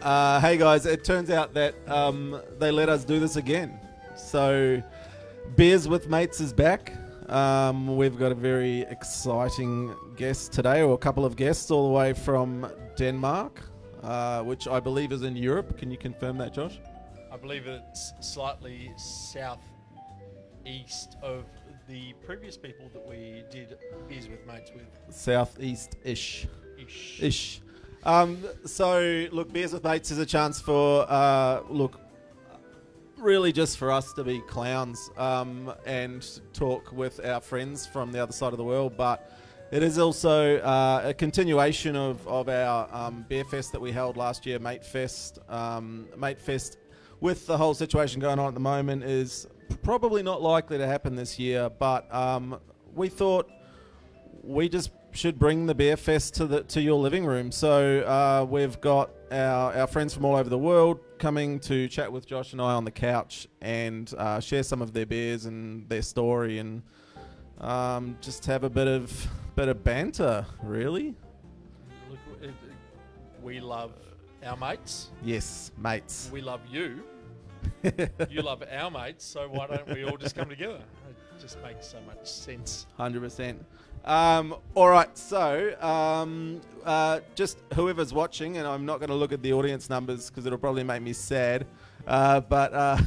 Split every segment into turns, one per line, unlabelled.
Hey guys, it turns out that they let us do this again. So, Beers with Mates is back. We've got a very exciting guest today, or a couple of guests all the way from Denmark, which I believe is in Europe. Can you confirm that, Josh?
I believe it's slightly southeast of the previous people that we did Beers with Mates with.
Southeast-ish. Ish. So, look, Beers with Mates is a chance for, really just for us to be clowns and talk with our friends from the other side of the world. But it is also a continuation of our Beer Fest that we held last year, Mate Fest. Mate Fest, with the whole situation going on at the moment, is probably not likely to happen this year. But we thought we just should bring the Beer Fest to your living room. So we've got our friends from all over the world coming to chat with Josh and I on the couch and share some of their beers and their story, and just have a bit of banter, really.
Look, we love our mates.
Yes, mates.
We love you. You love our mates, so why don't we all just come together? It just makes so much sense.
100%. All right, so just whoever's watching, and I'm not going to look at the audience numbers because it'll probably make me sad, but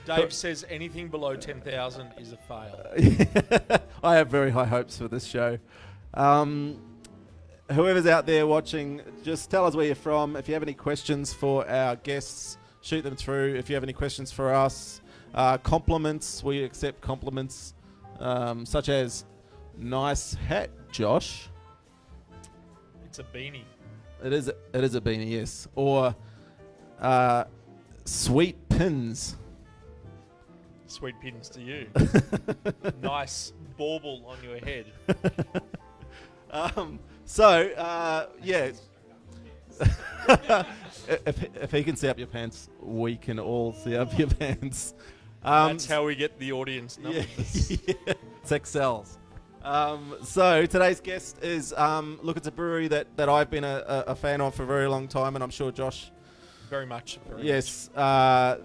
Dave says anything below 10,000 is a fail.
I have very high hopes for this show. Whoever's out there watching, just tell us where you're from. If you have any questions for our guests, shoot them through. If you have any questions for us, compliments, we accept compliments, such as nice hat, Josh.
It's a beanie.
It is a beanie, yes. Or sweet pins.
Sweet pins to you. Nice bauble on your head.
Yeah. if he can see up your pants, we can all see up your pants.
That's how we get the audience numbers.
Yeah. It's excels. So today's guest is, it's a brewery that I've been a fan of for a very long time, and I'm sure Josh...
Very much.
Yes.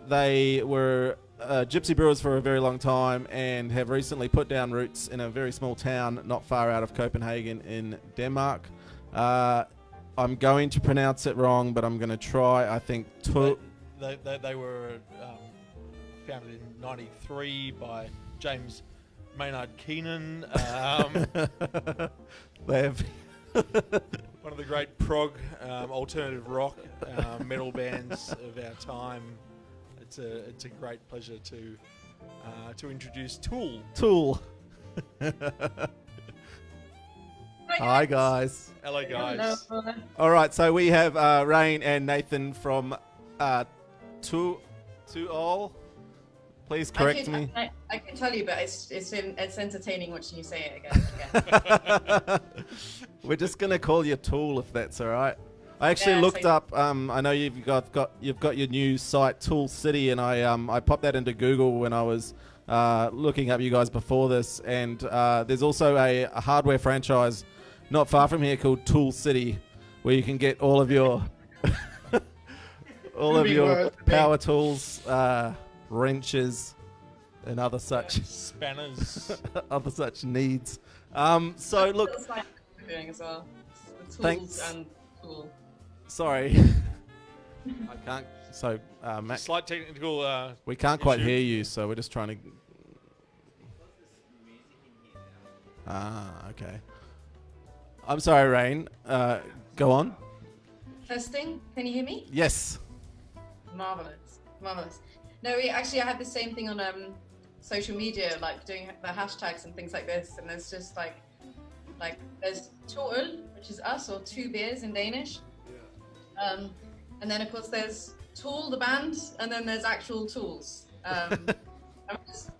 They were gypsy brewers for a very long time and have recently put down roots in a very small town not far out of Copenhagen in Denmark. I'm going to pronounce it wrong, but I'm going to try. I think...
They were founded in 93 by James Maynard Keenan.
They have
one of the great prog, alternative rock, metal bands of our time. It's a great pleasure to introduce Tool.
Hi guys.
Hello guys.
Hello.
All right, so we have Rain and Nathan from All. Please correct me.
I can tell you, but it's entertaining watching you say it again.
We're just gonna call you Tool if that's all right. I actually looked up. I know you've got your new site Tool City, and I popped that into Google when I was looking up you guys before this. And there's also a hardware franchise not far from here called Tool City, where you can get all of your power tools, wrenches, and other such
spanners,
other such needs. So look,
doing as well. The tools
thanks.
And tool.
Sorry, I can't. So, Matt,
slight technical.
We can't quite
issue.
hear you, so we're just trying to. Okay. I'm sorry, Rain. Go on.
Testing. Can you hear me?
Yes.
Marvelous. No, I had the same thing on social media, like doing the hashtags and things like this, and there's just like there's Tool, which is us, or two beers in Danish. Yeah. And then of course there's Tool, the band, and then there's actual tools.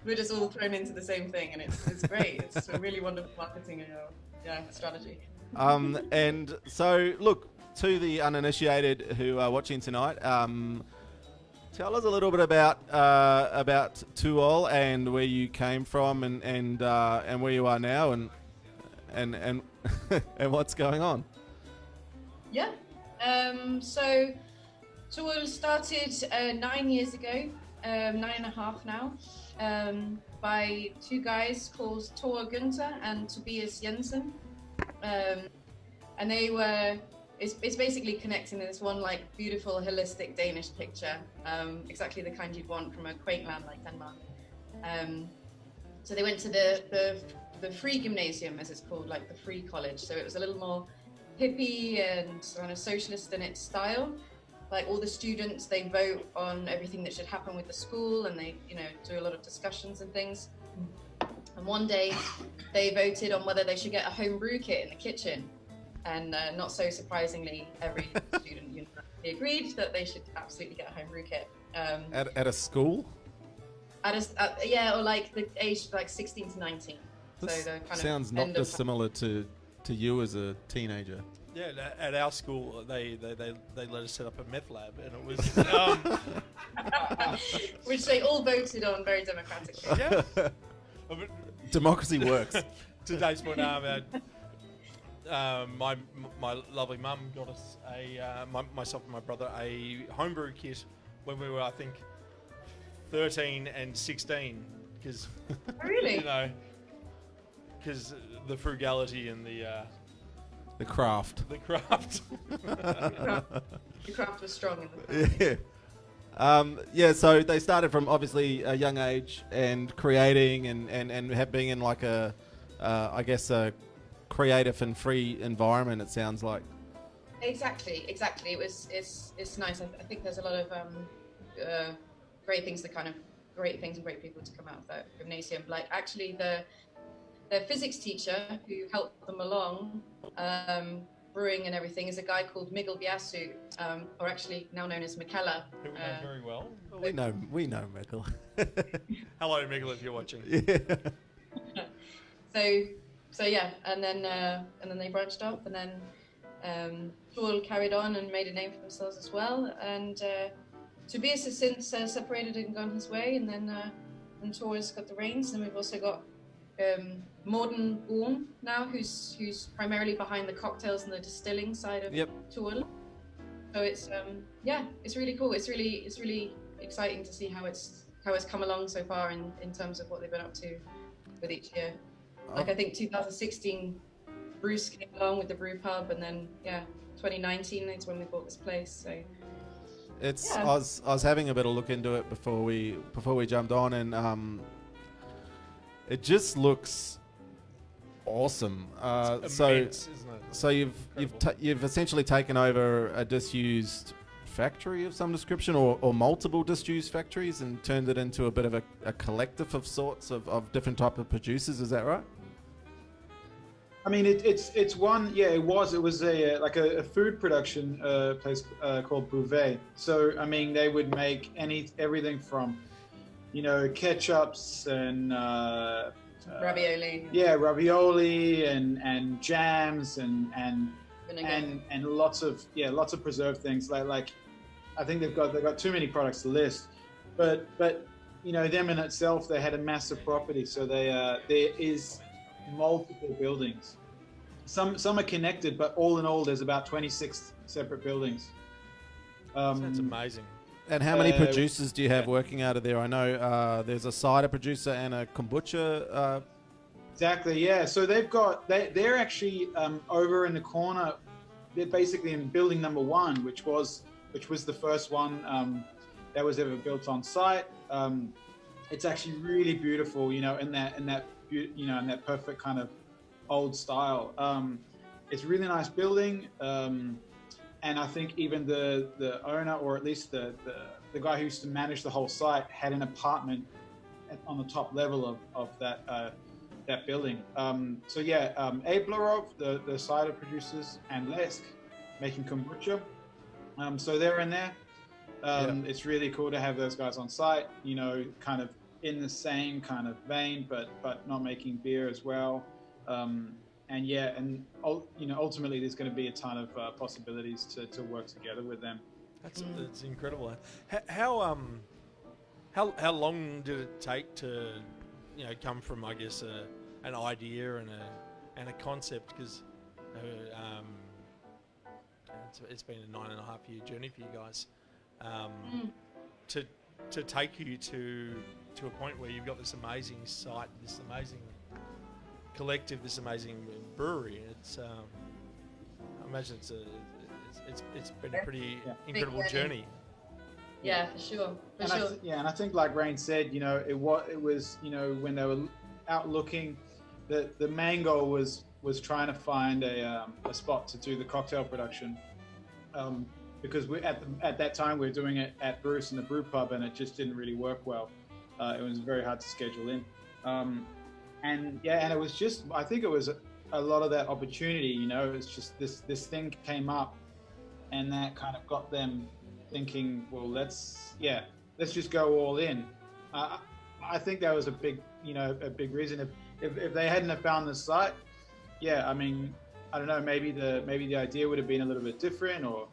We're just all thrown into the same thing, and it's great. It's a really wonderful marketing strategy.
And so, look, to the uninitiated who are watching tonight, tell us a little bit about Tuol and where you came from, and where you are now, and and what's going on.
Yeah. So Tool started 9 years ago, 9.5 now, by two guys called Thor Günther and Tobias Jensen. And they were, it's basically connecting this one like beautiful holistic Danish picture, exactly the kind you'd want from a quaint land like Denmark. So they went to the free gymnasium, as it's called, like the free college. So it was a little more hippie and kind of socialist in its style. Like all the students, they vote on everything that should happen with the school, and they, you know, do a lot of discussions and things. And one day they voted on whether they should get a home brew kit in the kitchen. And not so surprisingly, every student universally agreed that they should absolutely get a home brew kit.
At a school?
Yeah, or like the age like 16 to 19.
This
so the kind
sounds
of
not dissimilar to you as a teenager.
Yeah, at our school, they let us set up a meth lab, and it was
which they all voted on very democratically.
yeah.
Democracy works.
Today's point, my lovely mum got us myself and my brother a homebrew kit when we were, I think, 13 and 16, because
Really?
you know, because the frugality and
The craft.
the craft.
The craft was strong in the family.
Yeah. Yeah, so they started from obviously a young age and creating and have being in like a, I guess, a creative and free environment, it sounds like.
Exactly. It's nice. I think there's a lot of great things and great people to come out of that gymnasium. Like actually their physics teacher who helped them along, brewing and everything, is a guy called Miguel Biasu, or actually now known as Michela.
Who we know very well.
We know Michael.
Hello, Miguel, if you're watching.
Yeah.
So yeah, and then they branched off, and then Joel carried on and made a name for themselves as well. And Tobias has since separated and gone his way, and then Tor's got the reins, and we've also got Morten Born now, who's primarily behind the cocktails and the distilling side of Tor. So it's it's really cool. It's really exciting to see how it's come along so far in terms of what they've been up to with each year. Like I think 2016, Bruce came along with the brew pub, and then 2019 is when we bought this place. So
it's I was having a bit of look into it before we jumped on, and it just looks awesome.
It's immense, isn't it?
So you've essentially taken over a disused factory of some description, or multiple disused factories, and turned it into a bit of a collective of sorts of different type of producers. Is that right?
I mean, it's one. Yeah, it was a like a food production place called Bouvet. So I mean, they would make everything from, you know, ketchups and
ravioli.
Yeah, ravioli and jams and
Vinegar.
and lots of preserved things. Like I think they've got too many products to list, but you know, them in itself, they had a massive property. So there is multiple buildings. Some are connected, but all in all, there's about 26 separate buildings.
That's amazing.
And how many producers do you have working out of there? I know there's a cider producer and a kombucha.
Exactly, yeah. So they're actually over in the corner. They're basically in building number 1, which was the first one that was ever built on site. It's actually really beautiful, you know, in that perfect kind of old style. It's a really nice building. And I think even the owner, or at least the guy who used to manage the whole site, had an apartment on the top level of that building. Ablerov, the cider producers, and Lesk making kombucha. So they're in there. It's really cool to have those guys on site, you know, kind of in the same kind of vein, but not making beer as well. Ultimately there's going to be a ton of possibilities to work together with them.
That's incredible. How long did it take to, you know, come from, I guess, an idea and a concept? Because it's been a 9.5 year journey for you guys. to take you to a point where you've got this amazing site, this amazing collective, this amazing brewery. It's I imagine it's been a pretty incredible journey.
Yeah, for sure.
And I think, like Rain said, it was when they were out looking, the main goal was trying to find a spot to do the cocktail production, because we at that time we were doing it at Bruce in the brew pub, and it just didn't really work well. It was very hard to schedule in, and it was just, I think it was a lot of that opportunity. It's just this thing came up, and that kind of got them thinking, well, let's just go all in. I think that was a big reason. If they hadn't have found the site, I mean, I don't know, maybe the idea would have been a little bit different, or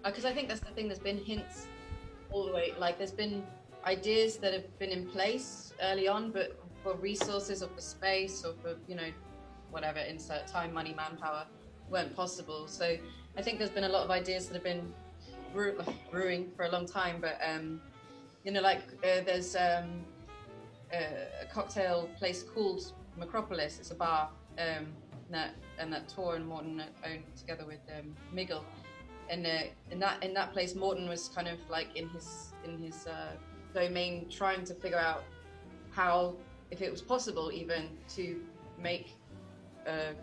because I think that's the thing. There's been hints all the way. Like, there's been ideas that have been in place early on, but for resources or for space or for whatever, insert time, money, manpower, weren't possible. So I think there's been a lot of ideas that have been brewing for a long time, but there's a cocktail place called Macropolis. It's a bar that Tor and Morton own together with Miguel. And in that place, Morton was kind of like in his domain, trying to figure out how, if it was possible even to make the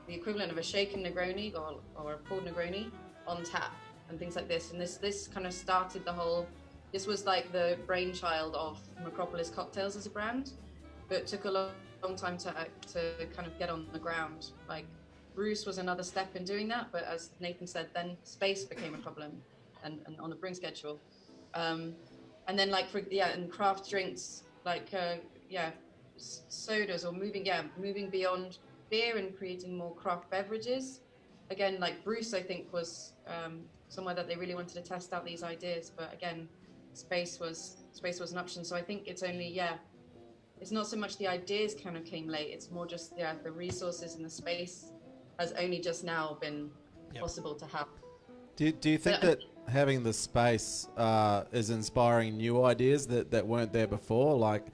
equivalent of a shaken Negroni or a poured Negroni on tap and things like this. And this kind of started the whole. This was like the brainchild of Macropolis Cocktails as a brand, but it took a long time to kind of get on the ground. Like, Bruce was another step in doing that, but as Nathan said, then space became a problem, and on the brewing schedule. And then and craft drinks, sodas, or moving beyond beer and creating more craft beverages. Again, like Bruce, I think, was somewhere that they really wanted to test out these ideas, but again, space was an option. So I think it's only it's not so much the ideas kind of came late, it's more just the resources and the space has only just now been possible to have.
Do you think that having the space is inspiring new ideas that weren't there before, like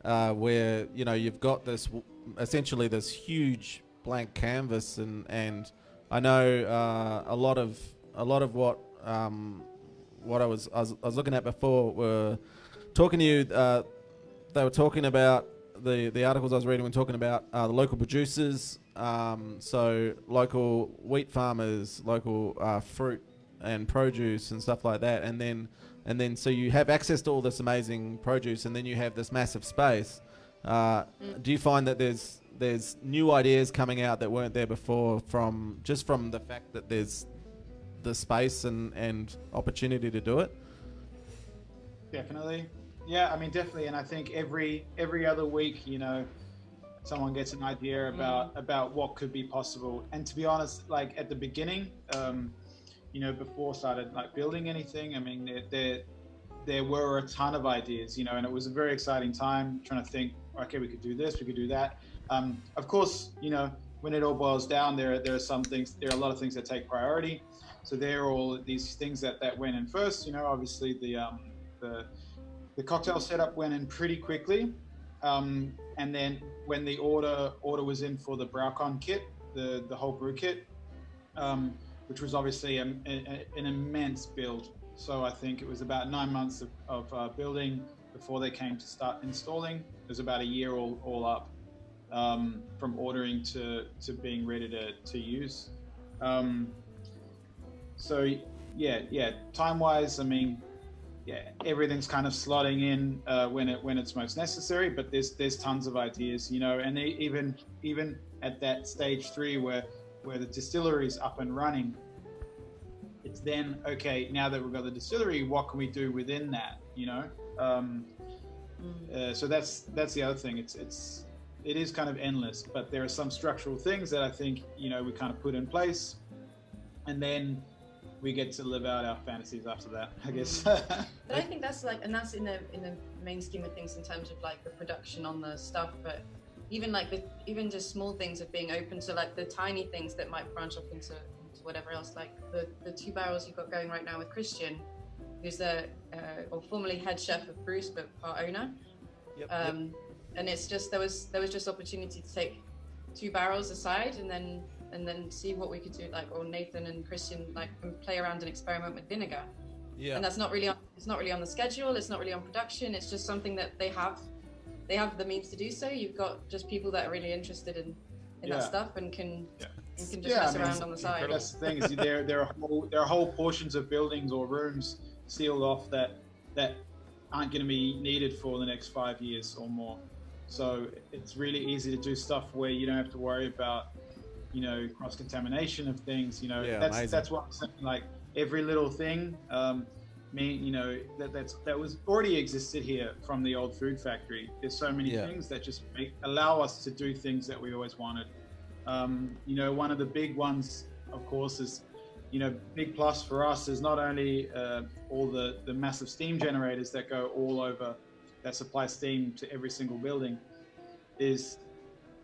where you've got this essentially this huge blank canvas, and I know a lot of what I was looking at before were talking to you. They were talking about the articles I was reading were talking about the local producers, so local wheat farmers, local fruit and produce and stuff like that, and then so you have access to all this amazing produce, and then you have this massive space. Do you find that there's new ideas coming out that weren't there before from the fact that there's the space and opportunity to do it?
Definitely. Yeah, I mean, definitely. And I think every other week, someone gets an idea about what could be possible. And to be honest, like at the beginning, before I started like building anything, I mean, there were a ton of ideas, and it was a very exciting time trying to think, okay, we could do this, we could do that. Of course, when it all boils down, there are a lot of things that take priority. So there are all these things that went in first. Obviously the cocktail setup went in pretty quickly, and then when the order was in for the Braucon kit, the whole brew kit, which was obviously an immense build. So I think it was about 9 months of building before they came to start installing. It was about a year all up, from ordering to being ready to use. So time-wise, I mean, everything's kind of slotting in when it's most necessary, but there's tons of ideas, and even at that stage 3 where the distillery is up and running, it's then, okay, now that we've got the distillery, what can we do within that, so that's the other thing. It is kind of endless, but there are some structural things that I think, we kind of put in place, and then we get to live out our fantasies after that, I guess.
But I think that's in the main scheme of things in terms of like the production on the stuff, but even just small things of being open to like the tiny things that might branch off into whatever else. Like the 2 barrels you've got going right now with Christian, who's the or formerly head chef of Bruce, but part owner.
Yep.
And it's just there was just opportunity to take 2 barrels aside and then see what we could do, like, or Nathan and Christian and play around and experiment with vinegar.
Yeah.
And that's not really on the schedule. It's not really on production. It's just something that they have the means to do so. You've got just people that are really interested in that stuff and can just mess around on the side.
That's the thing, is there are whole portions of buildings or rooms sealed off that aren't going to be needed for the next 5 years or more. So it's really easy to do stuff where you don't have to worry about, cross contamination of things. That's what I'm saying. Like every little thing, that was already existed here from the old food factory. There's so many things that just allow us to do things that we always wanted. One of the big ones, of course, is big plus for us is not only all the massive steam generators that go all over, that supply steam to every single building, is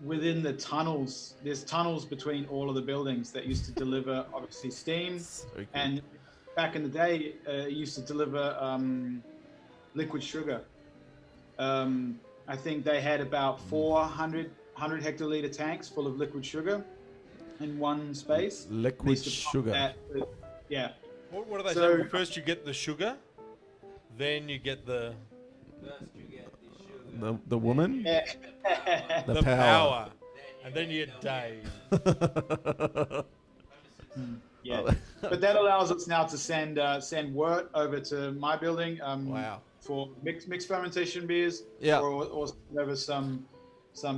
within the tunnels. There's tunnels between all of the buildings that used to deliver obviously steam, and back in the day used to deliver liquid sugar. I think they had about 400 hectoliter tanks full of liquid sugar in one space.
Liquid sugar.
What do they say? Well, first you get the sugar, then you get the
woman,
the power, and then you get Dave.
But that allows us now to send wort over to my building. For mixed fermentation beers. Or whatever, some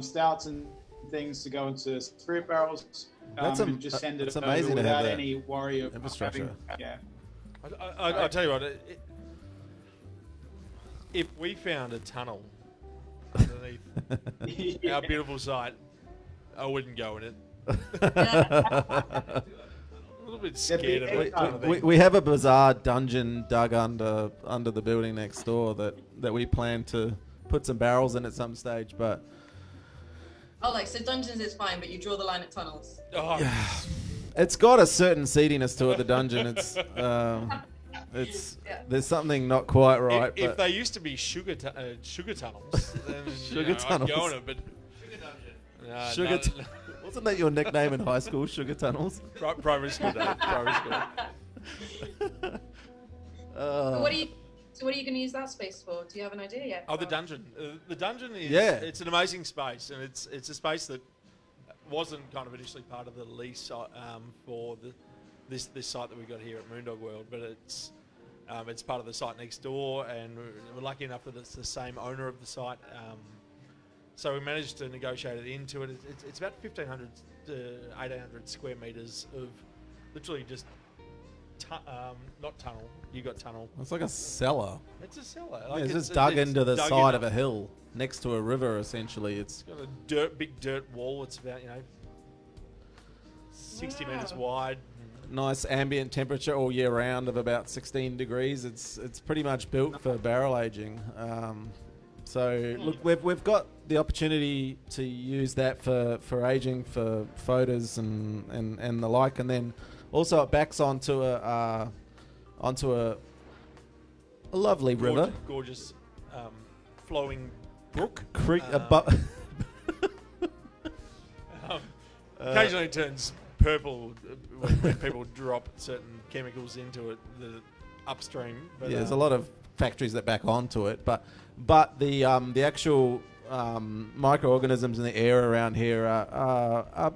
stouts and things to go into spirit barrels. And just send it over
amazing
without
to have
any worry of
infrastructure.
I'll tell you what. If we found a tunnel underneath our beautiful site, I wouldn't go in it. A little bit scared of it.
We have a bizarre dungeon dug under the building next door that we plan to put some barrels in at some stage, but
so dungeons is fine, but you draw the line at tunnels.
It's got a certain seediness to it, the dungeon. There's something not quite right.
If they used to be sugar tunnels, then
tunnels.
I'd go on it, but
sugar wasn't that your nickname in high school, Sugar Tunnels?
Primary school, Dave. Primary school.
So what are you going to use that space for? Do you have an idea yet?
The dungeon. The dungeon is it's an amazing space, and it's a space that wasn't kind of initially part of the lease for this site that we got here at Moondog World, but it's part of the site next door, and we're lucky enough that it's the same owner of the site. So we managed to negotiate it into it. It's about 1,500 to 1,800 square meters of literally just not tunnel. You got tunnel.
It's like a cellar.
It's a cellar.
It's just dug into the side of a hill next to a river. Essentially, it's
got a big dirt wall. It's about 60 meters wide.
Nice ambient temperature all year round of about 16 degrees. It's pretty much built for barrel aging. So look, we've got the opportunity to use that for aging, for photos and the like, and then also it backs onto a lovely river,
gorgeous flowing brook.
Creek.
Occasionally it turns purple when people drop certain chemicals into it upstream. But,
there's a lot of factories that back onto it, but the actual microorganisms in the air around here are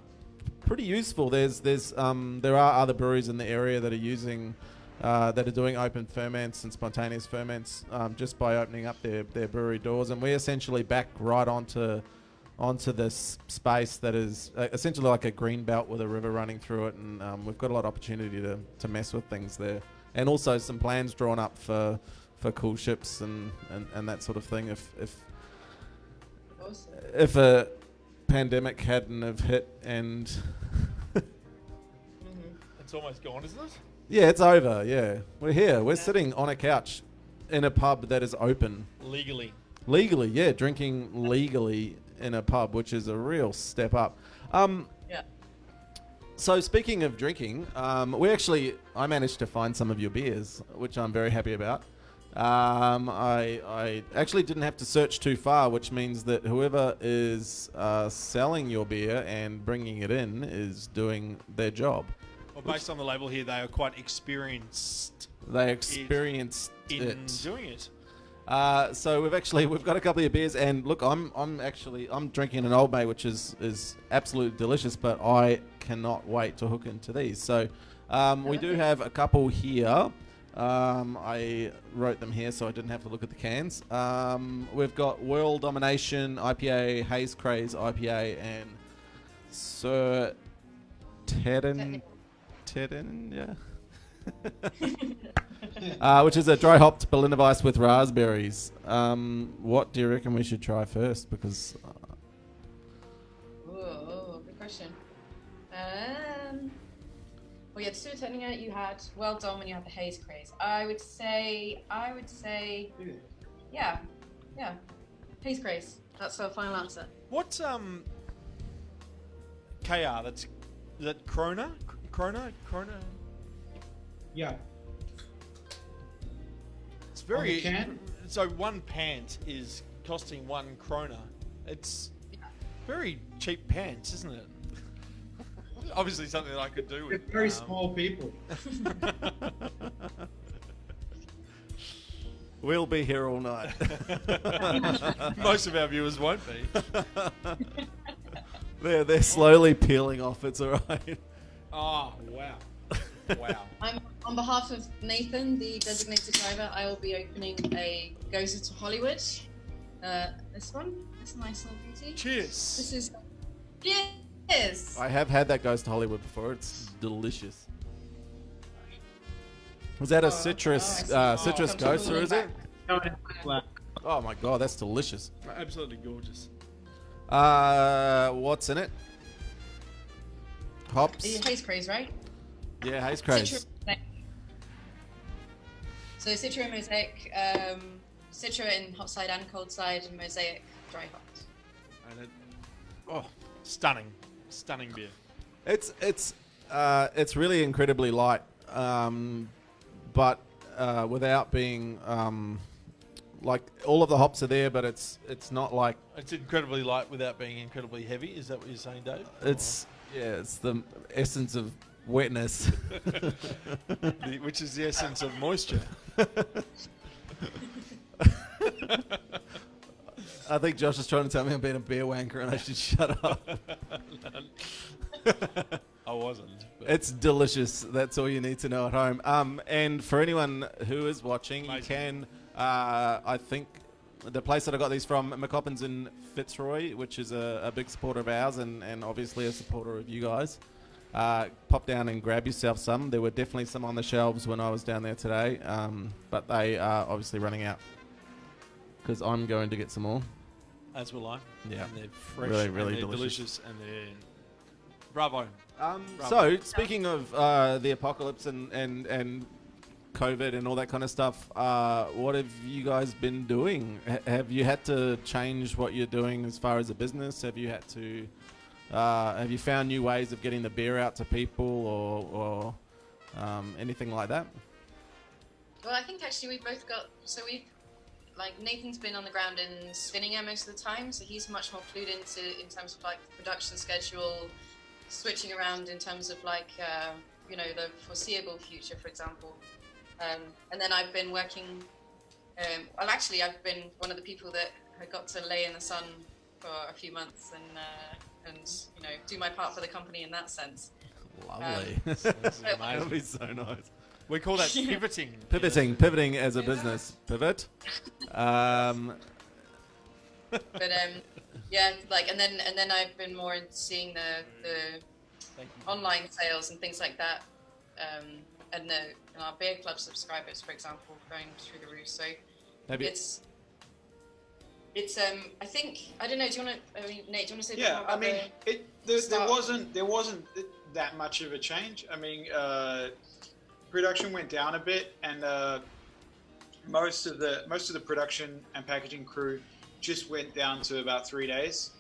pretty useful. There are other breweries in the area that are using that are doing open ferments and spontaneous ferments just by opening up their brewery doors, and we essentially back right onto this space that is essentially like a green belt with a river running through it, and we've got a lot of opportunity to mess with things there, and also some plans drawn up for cool ships and that sort of thing if a pandemic hadn't have hit and
it's almost gone, isn't it?
Yeah, it's over. Yeah, we're here. We're sitting on a couch in a pub that is open
legally,
drinking legally in a pub, which is a real step up. So speaking of drinking, I managed to find some of your beers, which I'm very happy about. I actually didn't have to search too far, which means that whoever is selling your beer and bringing it in is doing their job.
Well, based on the label here, they are quite experienced.
They experienced
in doing it.
So we've got a couple of beers, and look, I'm drinking an Old Bay, which is absolutely delicious, but I cannot wait to hook into these. So we do have a couple here. I wrote them here so I didn't have to look at the cans. We've got World Domination IPA, Haze Craze IPA, and Sir Tedden, yeah. Which is a dry hopped Berliner Weiss with raspberries. What do you reckon we should try first? Because
good question. Well, you had Svinninge, you had Well Done, and you had the Haze Craze. I would say, yeah, Haze Craze. That's our final answer.
What's KR? Is that Krona? Krona?
Yeah.
It's very.
On the can?
So one pant is costing 1 krona. It's very cheap pants, isn't it? Obviously something that I could do with.
They're very small people.
we'll be here all night.
Most of our viewers won't be.
They're slowly peeling off. It's all right.
Oh, wow. Wow.
On behalf of Nathan, the designated driver, I will be opening a Goes to Hollywood. This one. This nice little beauty.
Cheers.
This is. Cheers.
I have had that Goes to Hollywood before. It's delicious. Was that a citrus ghost, or is it? Oh my god, that's delicious.
Absolutely gorgeous.
What's in it? Hops.
Haze Craze, right?
Yeah, Haze Craze.
So Citra Mosaic, Citra in hot side and cold side, and Mosaic dry hopped.
And stunning beer.
It's really incredibly light, but without being like all of the hops are there, but it's not like
It's incredibly light without being incredibly heavy. Is that what you're saying, Dave?
it's the essence of wetness.
Which is the essence of moisture.
I think Josh is trying to tell me I'm being a beer wanker and I should shut up.
I wasn't. But
It's delicious. That's all you need to know at home. And for anyone who is watching, you can, I think, the place that I got these from, McCoppin's in Fitzroy, which is a big supporter of ours and obviously a supporter of you guys. Pop down and grab yourself some. There were definitely some on the shelves when I was down there today, but they are obviously running out because I'm going to get some more.
as will I.
Yeah.
And they're fresh,
Really,
and
really
they're
delicious.
and they're bravo.
So, speaking of the apocalypse and COVID and all that kind of stuff, what have you guys been doing? Have you had to change what you're doing as far as a business? Have you had to? Have you found new ways of getting the beer out to people, or anything like that?
Well, I think actually we've both got. So we've like Nathan's been on the ground in Svinninge most of the time, so he's much more clued in terms of like the production schedule, switching around in terms of like the foreseeable future, for example. And then I've been working. I've been one of the people that got to lay in the sun for a few months and do my part for the company in that sense.
Lovely. That would be so nice.
We call that pivoting.
Pivoting as a business. Pivot.
But and then I've been more into seeing the online sales and things like that, and our beer club subscribers, for example, going through the roof. So it's I think I don't know. Do you want to? Nate, do you want to say?
Yeah,
more about
there wasn't that much of a change. I mean, production went down a bit, and most of the production and packaging crew just went down to about 3 days.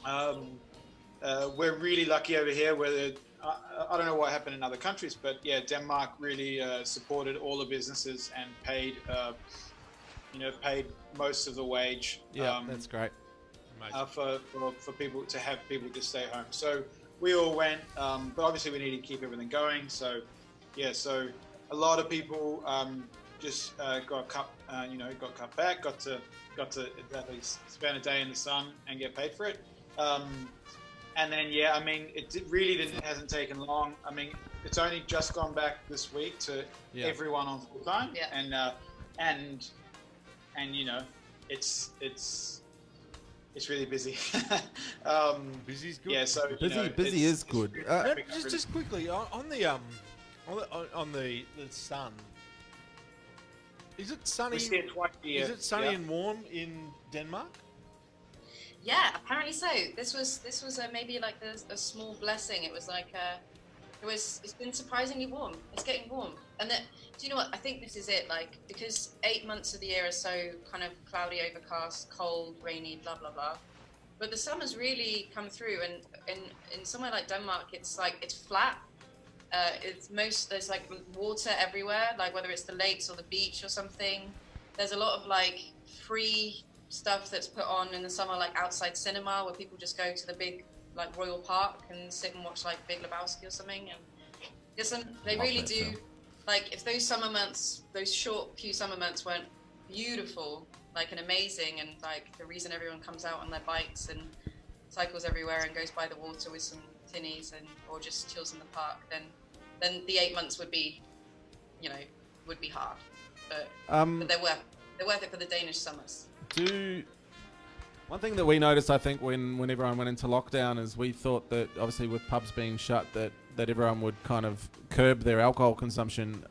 We're really lucky over here where I don't know what happened in other countries, but yeah, Denmark really supported all the businesses and paid, paid most of the wage.
Yeah, that's great.
For people to have people to stay home. So we all went, but obviously we need to keep everything going. So yeah, so a lot of people just got cut back, got to at least spend a day in the sun and get paid for it. And then it hasn't taken long. I mean, it's only just gone back this week to everyone on full time.
Yeah.
And it's really busy.
Busy's good.
Yeah, so
Busy is good.
Just quickly on the sun. Is it sunny?
We see it twice a year.
Is it sunny and warm in Denmark?
Yeah, apparently so. This was maybe like a small blessing. It was like it's been surprisingly warm. It's getting warm. And do you know what? I think this is it. Like, because 8 months of the year are so kind of cloudy, overcast, cold, rainy, blah blah blah. But the summer's really come through, and in somewhere like Denmark, it's flat. There's like water everywhere, like whether it's the lakes or the beach or something. There's a lot of like free stuff that's put on in the summer, like outside cinema, where people just go to the big like Royal Park and sit and watch like Big Lebowski or something. And they really do film. Like, if those summer months, those short few summer months weren't beautiful, like, and amazing, and like the reason everyone comes out on their bikes and cycles everywhere and goes by the water with some tinnies or just chills in the park, then the 8 months would be hard, but they're worth it for the Danish summers.
One thing that we noticed, I think, when everyone went into lockdown, is we thought that obviously with pubs being shut, that everyone would kind of curb their alcohol consumption.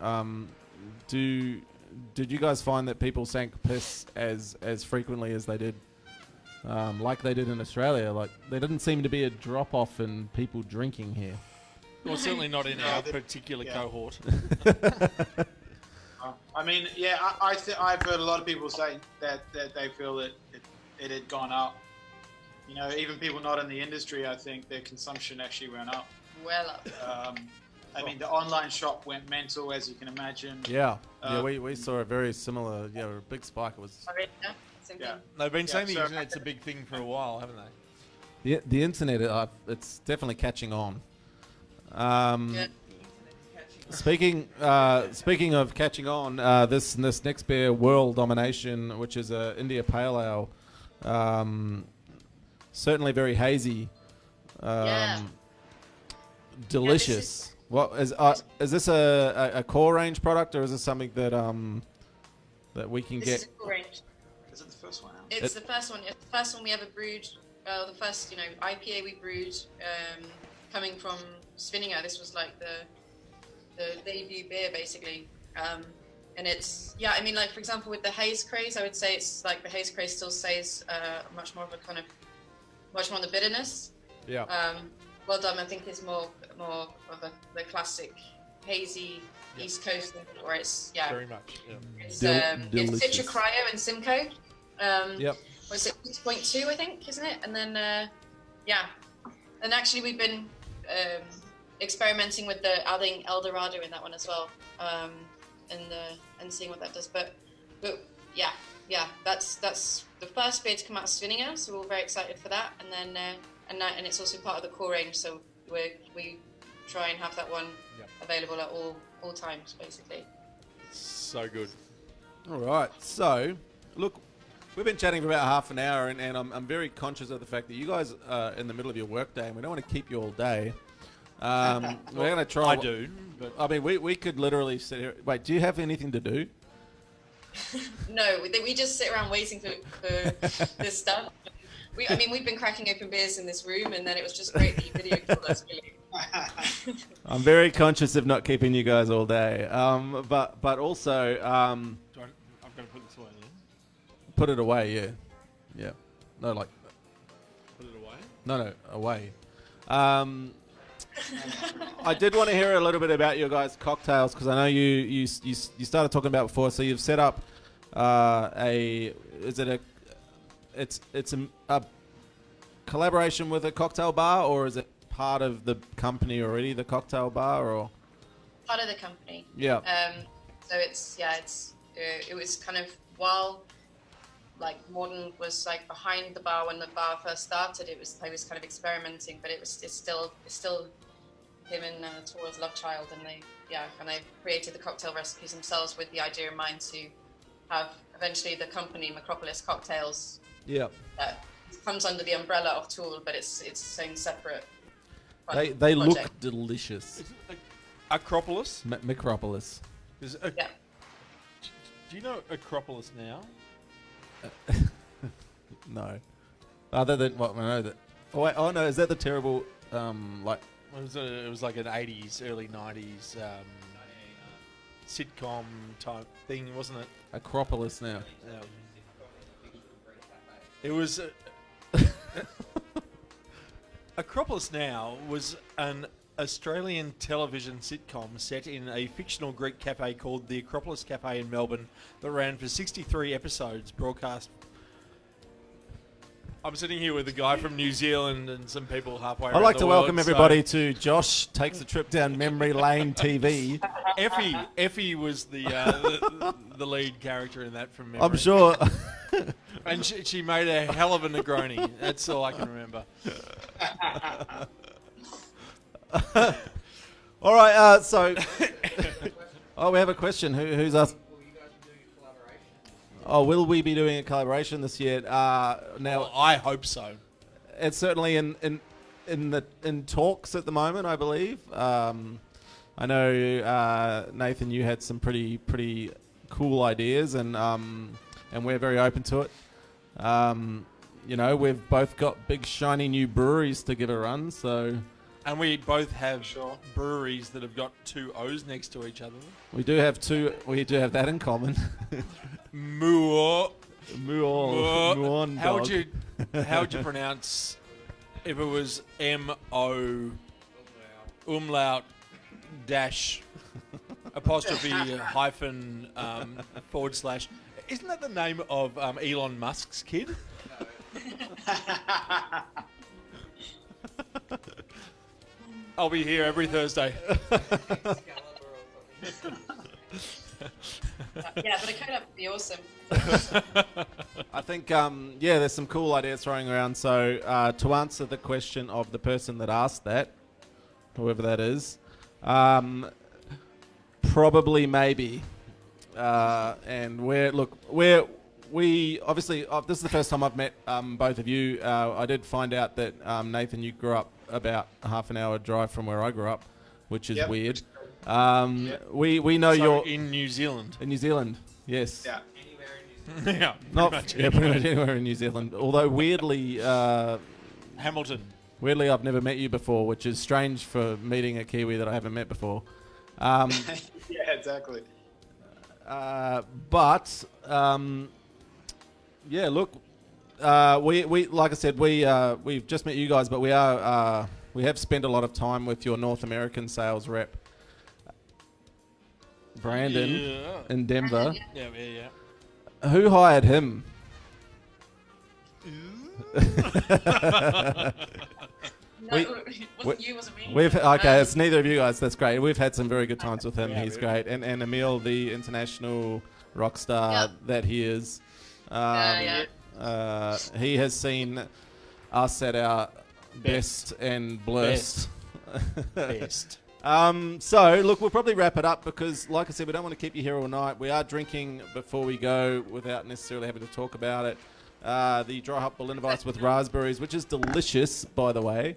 Did you guys find that people sank piss as frequently as they did, like they did in Australia? Like, there didn't seem to be a drop off in people drinking here.
Well, certainly not in our particular cohort.
I mean, yeah, I've heard a lot of people say that they feel that it had gone up. You know, even people not in the industry, I think their consumption actually went up.
Well up.
I mean, the online shop went mental, as you can imagine.
Yeah, we saw a very similar, a big spike. It was.
Same thing.
They've been saying the internet's a big thing for a while, haven't they?
The internet, it's definitely catching on. Speaking of catching on, this next beer, World Domination, which is a India Pale Ale, certainly very hazy, delicious. What is this a core range product, or is this something that we can get?
Is a core range.
Is it the first one?
It's the first one. It's the first one we ever brewed. The first IPA we brewed, coming from Svinninge. This was like the debut beer, basically. And it's, I mean, like, for example, with the haze craze, I would say it's like the haze craze still stays much more on the bitterness.
Yeah.
Well Done, I think, is more of the classic hazy East Coast, where it's
very much. Yeah.
It's Citra Cryo and Simcoe.
Yep.
Was it 6.2, I think, isn't it? And then and actually we've been experimenting with adding Eldorado in that one as well, and seeing what that does. But that's the first beer to come out of Svinninge, so we're all very excited for that. And then and it's also part of the core range, so we try and have that one available at all times, basically.
So good.
All right, so look, we've been chatting for about half an hour, and I'm very conscious of the fact that you guys are in the middle of your work day, and we don't want to keep you all day. We're going to try.
I do. But
I mean, we could literally sit here. Wait, do you have anything to do?
No, we just sit around waiting for this stuff. We've been cracking open beers in this room, and then it was just great that you video called us, really.
I'm very conscious of not keeping you guys all day. But also,
I'm going to put this away.
Put it away, yeah. No, like.
Put it away.
No, away. I did want to hear a little bit about your guys' cocktails, because I know you started talking about before. So you've set up it's a collaboration with a cocktail bar, or is it part of the company already, the cocktail bar, or?
Part of the company.
Yeah.
So it was kind of while like Morden was like behind the bar when the bar first started. I was kind of experimenting, but it's still him and Tor's love child, and they created the cocktail recipes themselves with the idea in mind to have eventually the company Macropolis Cocktails.
Yeah.
Comes under the umbrella of Tool, but it's its own separate.
They
project.
look delicious.
Acropolis?
Macropolis.
Yeah.
Do you know Acropolis now?
No. Other than what I know that. Oh wait. Oh no. Is that the terrible like?
It was like an 80s, early 90s sitcom type thing, wasn't it?
Acropolis now.
Yeah. It was. Acropolis Now was an Australian television sitcom set in a fictional Greek cafe called the Acropolis Cafe in Melbourne that ran for 63 episodes, broadcast. I'm sitting here with a guy from New Zealand and some people halfway around
I'd like
the
to
world,
welcome everybody to Josh Takes a Trip Down Memory Lane TV.
Effie was the lead character in that from memory.
I'm sure.
And she made a hell of a Negroni. That's all I can remember.
All right, so... oh, we have a question. Who's us? Oh, will we be doing a collaboration this year? Now,
Well, I hope so.
it's certainly in talks at the moment, I believe. I know Nathan, you had some pretty cool ideas, and we're very open to it. You know, we've both got big shiny new breweries to give a run, so
And we both have breweries that have got two O's next to each other.
we do have that in common.
Muor.
Muon
How would
dog.
you pronounce if it was M-O umlaut dash apostrophe hyphen / Isn't that the name of Elon Musk's kid? I'll be here every Thursday.
Yeah, but it could be awesome.
I think, there's some cool ideas throwing around. So to answer the question of the person that asked that, whoever that is, probably maybe. And we obviously, this is the first time I've met both of you. I did find out that Nathan, you grew up about a half an hour drive from where I grew up, which is weird. We know you're
in New Zealand.
in New Zealand. Yes.
Yeah.
Yeah,
Pretty much anywhere in New Zealand. Although weirdly,
Hamilton.
I've never met you before, which is strange for meeting a Kiwi that I haven't met before.
Yeah, exactly.
Look, we like I said, we've just met you guys, but we have spent a lot of time with your North American sales rep, Brandon, in Denver.
Yeah.
Who hired him?
No, it wasn't you, wasn't me.
It's neither of you guys. That's great. We've had some very good times with him. He's great, and Emil, the international rock star that he is. He has seen us at our best and blessed.
Best.
So, look, we'll probably wrap it up because, like I said, we don't want to keep you here all night. We are drinking before we go without necessarily having to talk about it. The dry hop Berliner Weiss with raspberries, which is delicious, by the way.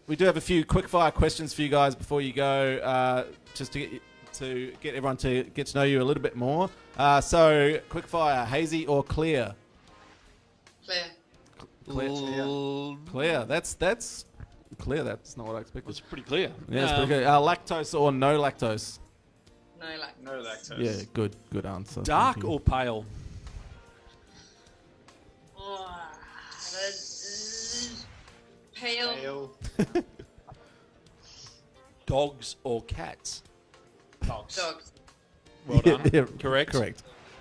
We do have a few quick fire questions for you guys before you go, just to get everyone to get to know you a little bit more. So, quick fire, hazy or clear? Clear. That's clear. That's not what I expected.
It's pretty clear.
Yeah, it's pretty good. Lactose or no lactose?
No lactose.
Yeah, good answer.
Dark or pale?
Pale.
Dogs or cats?
Dogs.
Well done.
Yeah,
Correct.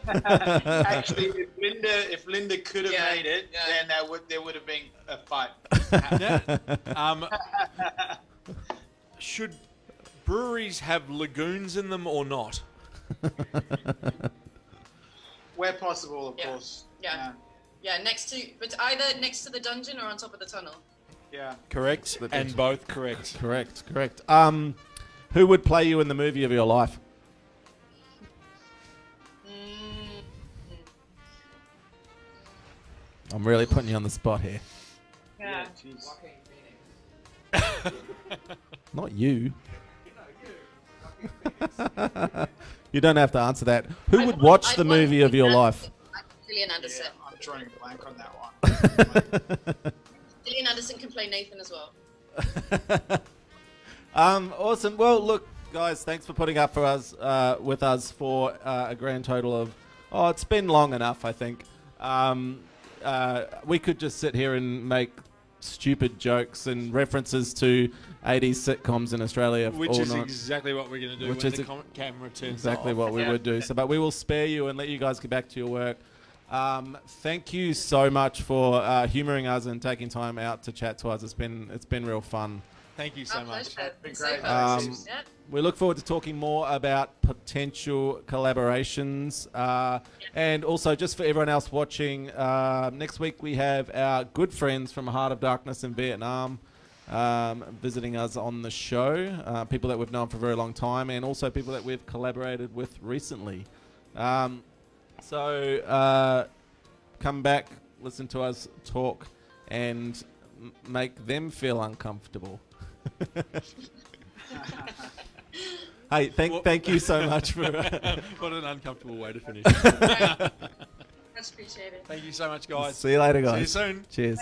Actually, if Linda could have made it, then there would have been a fight.
Should breweries have lagoons in them or not?
Where possible, of course.
Yeah, but either next to the dungeon or on top of the tunnel.
Yeah.
Correct, and both correct.
Correct. Who would play you in the movie of your life? I'm really putting you on the spot here.
Yeah.
Not you. You don't have to answer that. Who would watch the movie of your life?
Gillian Anderson.
Yeah, I'm drawing a blank on that one.
Gillian Anderson can play Nathan as well.
Awesome. Well, look, guys, thanks for putting up with us for a grand total of. Oh, it's been long enough, I think. We could just sit here and make stupid jokes and references to 80s sitcoms in Australia.
Which is exactly what we're going to do when the camera turns
exactly
off.
what we would do. So, but we will spare you and let you guys get back to your work. Thank you so much for humouring us and taking time out to chat to us. It's been real fun.
Thank you so much.
It's been great.
We look forward to talking more about potential collaborations. And also, just for everyone else watching, next week we have our good friends from Heart of Darkness in Vietnam visiting us on the show. People that we've known for a very long time, and also people that we've collaborated with recently. So come back, listen to us talk, and make them feel uncomfortable. Hey, thank you so much for...
What an uncomfortable way to finish.
Much appreciated.
Thank you so much, guys.
See you later, guys.
See you soon.
Cheers.